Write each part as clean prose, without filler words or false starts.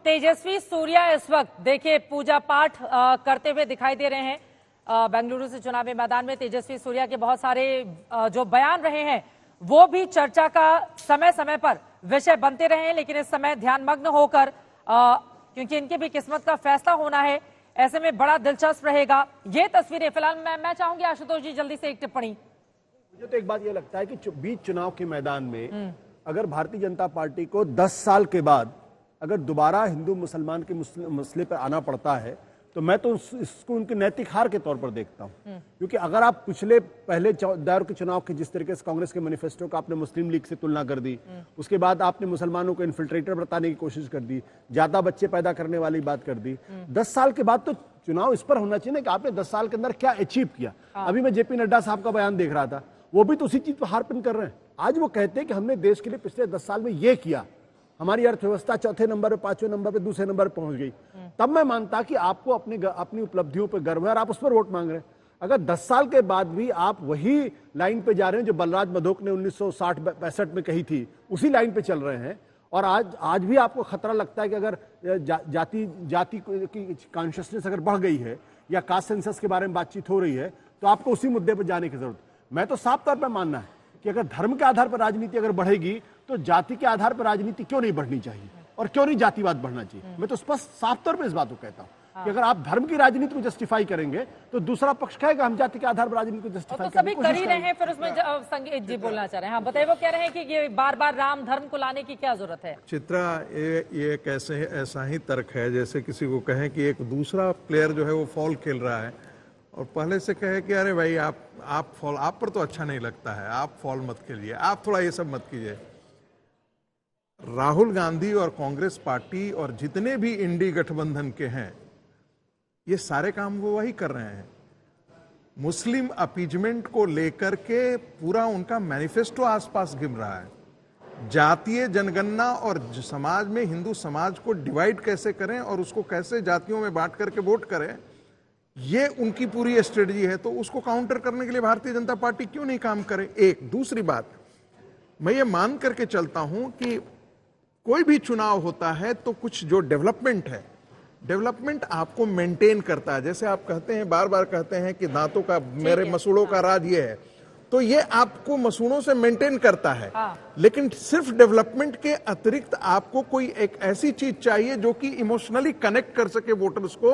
तेजस्वी सूर्या इस वक्त देखिए पूजा पाठ करते हुए दिखाई दे रहे हैं। बेंगलुरु से चुनावी मैदान में तेजस्वी सूर्या के बहुत सारे जो बयान रहे हैं वो भी चर्चा का समय समय पर विषय बनते रहे हैं, लेकिन इस समय ध्यानमग्न होकर क्योंकि इनकी भी किस्मत का फैसला होना है, ऐसे में बड़ा दिलचस्प रहेगा। ये तस्वीरें फिलहाल मैं चाहूंगी आशुतोष जी जल्दी से एक टिप्पणी। मुझे तो एक बात ये लगता है कि बीच चुनाव के मैदान में अगर भारतीय जनता पार्टी को 10 साल के बाद अगर दोबारा हिंदू मुसलमान के मसले पर आना पड़ता है तो मैं तो इसको उनके नैतिक हार के तौर पर देखता हूं। क्योंकि अगर आप पहले दौर के चुनाव के जिस तरीके से कांग्रेस के मैनिफेस्टो का आपने मुस्लिम लीग से तुलना कर दी, उसके बाद आपने मुसलमानों को इन्फिल्ट्रेटर बताने की कोशिश कर दी, ज्यादा बच्चे पैदा करने वाली बात कर दी, 10 साल के बाद तो चुनाव इस पर होना चाहिए ना कि आपने 10 साल के अंदर क्या अचीव किया। अभी मैं जेपी नड्डा साहब का बयान देख रहा था, वो भी तो उसी चीज पर हार्पिन कर रहे हैं। आज वो कहते हैं कि हमने देश के लिए पिछले 10 साल में ये किया, हमारी अर्थव्यवस्था चौथे नंबर पे, पांचवें नंबर पे, दूसरे नंबर पे पहुंच गई। तब मैं मानता कि आपको अपनी उपलब्धियों पर गर्व है और आप उस पर वोट मांग रहे हैं। अगर 10 साल के बाद भी आप वही लाइन पे जा रहे हैं जो बलराज मधोक ने 1960-65 में कही थी, उसी लाइन पे चल रहे हैं, और आज भी आपको खतरा लगता है कि अगर जाति की कॉन्शियसनेस अगर बढ़ गई है या कास्ट सेंसस के बारे में बातचीत हो रही है तो आपको उसी मुद्दे पर जाने की जरूरत। मैं तो साफ तौर पर मानना है कि अगर धर्म के आधार पर राजनीति अगर बढ़ेगी तो जाति के आधार पर राजनीति क्यों नहीं बढ़नी चाहिए और क्यों नहीं जातिवाद बढ़ना चाहिए। मैं तो स्पष्ट साफ तौर पर इस बात को कहता हूं कि अगर आप धर्म की राजनीति को जस्टिफाई करेंगे तो दूसरा पक्ष कहेगा हम जाति के आधार पर राजनीति को जस्टिफाई तो सभी कर ही रहे हैं। फिर उसमें संगीत जी बोलना चाह रहे हैं। हाँ बताइए, वो कह रहे हैं कि ये बार बार राम धर्म को लाने की क्या जरूरत है। चित्रा, ये कैसे ऐसा ही तर्क है जैसे किसी को कहें कि एक दूसरा प्लेयर जो है वो फॉल खेल रहा है और पहले से कहे कि अरे भाई आप फॉल, आप पर तो अच्छा नहीं लगता है, आप फॉल मत खेलिए, आप थोड़ा ये सब मत कीजिए। राहुल गांधी और कांग्रेस पार्टी और जितने भी इंडी गठबंधन के हैं ये सारे काम वो वही कर रहे हैं। मुस्लिम अपीजमेंट को लेकर के पूरा उनका मैनिफेस्टो आसपास घूम रहा है। जातीय जनगणना और समाज में हिंदू समाज को डिवाइड कैसे करें और उसको कैसे जातियों में बांट करके वोट करें, ये उनकी पूरी स्ट्रेटजी है। तो उसको काउंटर करने के लिए भारतीय जनता पार्टी क्यों नहीं काम करे। एक दूसरी बात, मैं ये मान करके चलता हूं कि कोई भी चुनाव होता है तो कुछ जो डेवलपमेंट है, डेवलपमेंट आपको मेंटेन करता है। जैसे आप कहते हैं, बार बार कहते हैं कि दांतों का, मेरे मसूड़ों का राज ये है, तो ये आपको मसूड़ों से मेंटेन करता है। लेकिन सिर्फ डेवलपमेंट के अतिरिक्त आपको कोई एक ऐसी चीज चाहिए जो कि इमोशनली कनेक्ट कर सके वोटर्स को।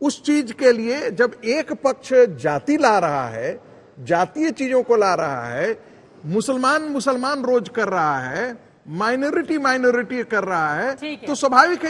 उस चीज के लिए जब एक पक्ष जाति ला रहा है, जातीय चीजों को ला रहा है, मुसलमान रोज कर रहा है, माइनॉरिटी कर रहा है, तो स्वाभाविक है